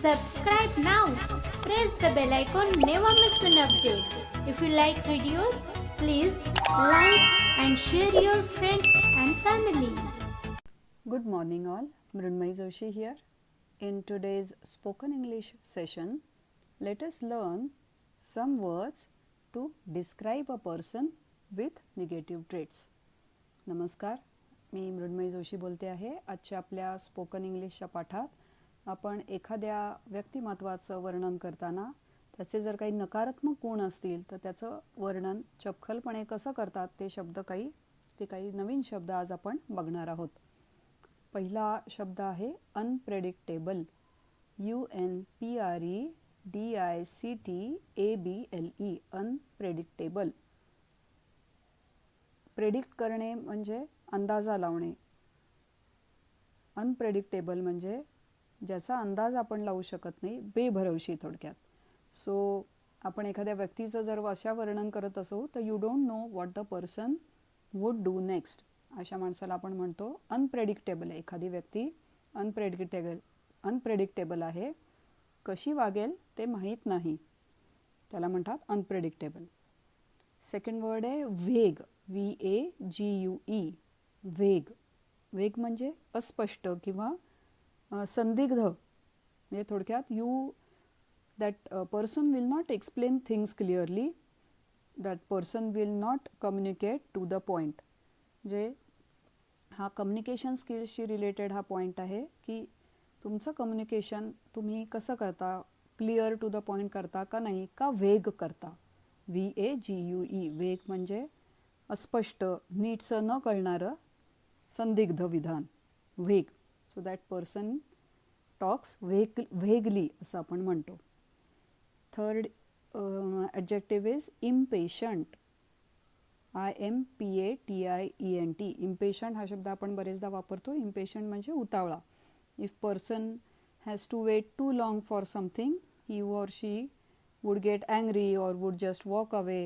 Subscribe now. Press the bell icon. Never miss an update. If you like videos, please like and share your friends and family. Good morning all. Mrunmayee Joshi here. In today's spoken English session, let us learn some words to describe a person with negative traits. नमस्कार, मी मृण्मयी जोशी बोलते आहे. आजच्या आपल्या spoken इंग्लिशच्या पाठात आपण एखाद्या व्यक्तिमत्वाचं वर्णन करताना त्याचे जर काही नकारात्मक गुण असतील तर त्याचं वर्णन चपखलपणे कसं करतात ते काही नवीन शब्द आज आपण बघणार आहोत. पहिला शब्द आहे अनप्रेडिक्टेबल. UNPREDICTABLE. अनप्रेडिक्टेबल. प्रेडिक्ट करणे म्हणजे अंदाजा लावणे. अनप्रेडिक्टेबल म्हणजे ज्याचा अंदाज आपण लावू शकत नाही, बेभरवशी थोडक्यात. सो आपण एखाद्या व्यक्तीचं जर अशा वर्णन करत असू तर you don't know what the person would do next, अशा माणसाला आपण म्हणतो अनप्रेडिक्टेबल. एखादी व्यक्ती अनप्रेडिक्टेबल आहे, कशी वागेल ते माहीत नाही, त्याला म्हणतात अनप्रेडिक्टेबल. सेकंड वर्ड आहे वेग. VAGUE. वेग. वेग म्हणजे अस्पष्ट किंवा संदिग्ध. म्हणजे थोडक्यात that person will not explain things clearly. That person will not communicate to the point. म्हणजे हा कम्युनिकेशन स्किल्सशी रिलेटेड हा पॉईंट आहे की तुमचं कम्युनिकेशन तुम्ही कसं करता, क्लिअर टू द पॉईंट करता का नाही, का वेग करता. VAGUE. वेग म्हणजे अस्पष्ट, नीटचं न कळणारं संदिग्ध विधान, वेग. सो दॅट पर्सन टॉक्स वेगली असं आपण म्हणतो. Third adjective is impatient. IMPATIENT. Impatient हा शब्द आपण बरेचदा वापरतो. इम्पेशंट म्हणजे उतावळा. If person has to weight too long for something, he or she would get angry और वुड जस्ट वॉक अवे.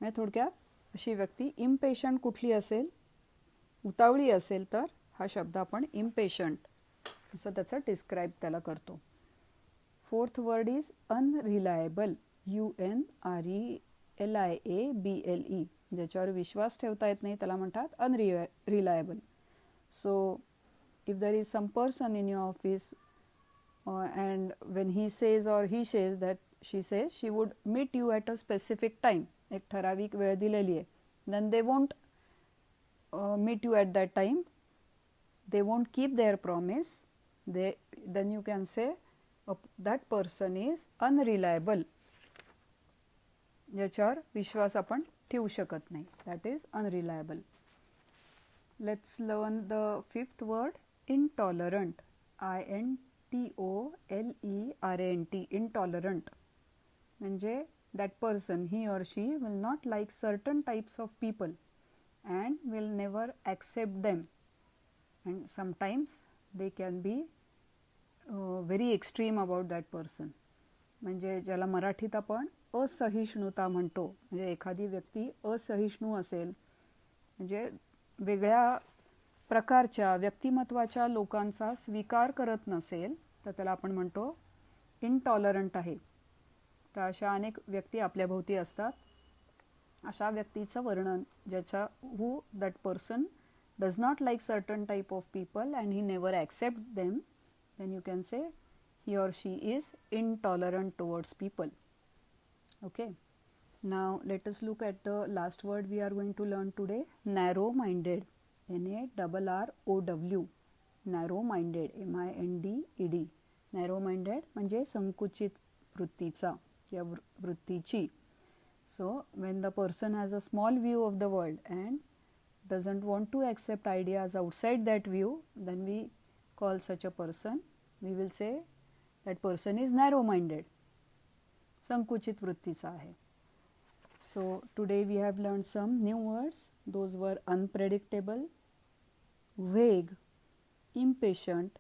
म्हणजे थोडक्यात अशी व्यक्ती इम्पेशंट कुठली असेल, उतावळी असेल तर हा शब्द आपण इम्पेशंट असं त्याचं डिस्क्राईब त्याला करतो. Fourth word is unreliable. UNRELIABLE. ज्याच्यावर विश्वास ठेवता येत नाही त्याला म्हणतात unreliable. So if there is some person in your office and when he says or he says that she says she would meet you at a specific time, एक ठराविक वेळ दिलेली आहे, then they won't meet you at that time, they won't keep their promise, then you can say that person is unreliable. ज्याच्यावर विश्वास आपण ठेवू शकत नाही, that is unreliable. Let's learn the fifth word, intolerant. INTOLERANT. intolerant म्हणजे that person, he or she will not like certain types of people and will never accept them, and sometimes they can be very extreme about that person. म्हणजे ज्याला मराठीत आपण असहिष्णुता म्हणतो. म्हणजे एखादी व्यक्ती असहिष्णू असेल, म्हणजे वेगळ्या प्रकारच्या व्यक्तिमत्वाच्या लोकांचा स्वीकार करत नसेल तर त्याला आपण म्हणतो इनटॉलरंट आहे. तर अशा अनेक व्यक्ती आपल्याभोवती असतात. अशा व्यक्तीचं वर्णन ज्याच्या that person does not like certain type of people and he never accept them, then you can say he or she is intolerant towards people. Okay, now let us look at the last word we are going to learn today. Narrow minded. NARROW. Narrow minded. MINDED. Narrow minded म्हणजे संकुचित वृत्तीचा किंवा वृत्तीची. So when the person has a small view of the world and doesn't want to accept ideas outside that view, then we call such a person, we will say that person is narrow minded. संकुचित वृत्तीचा आहे. So today we have learned some new words. Those were unpredictable, vague, impatient,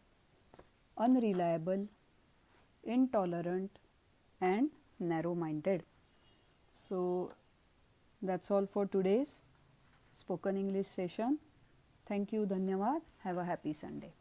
unreliable, intolerant, and narrow-minded. So that's all for today's spoken English session. Thank you. Dhanyawad. Have a happy Sunday.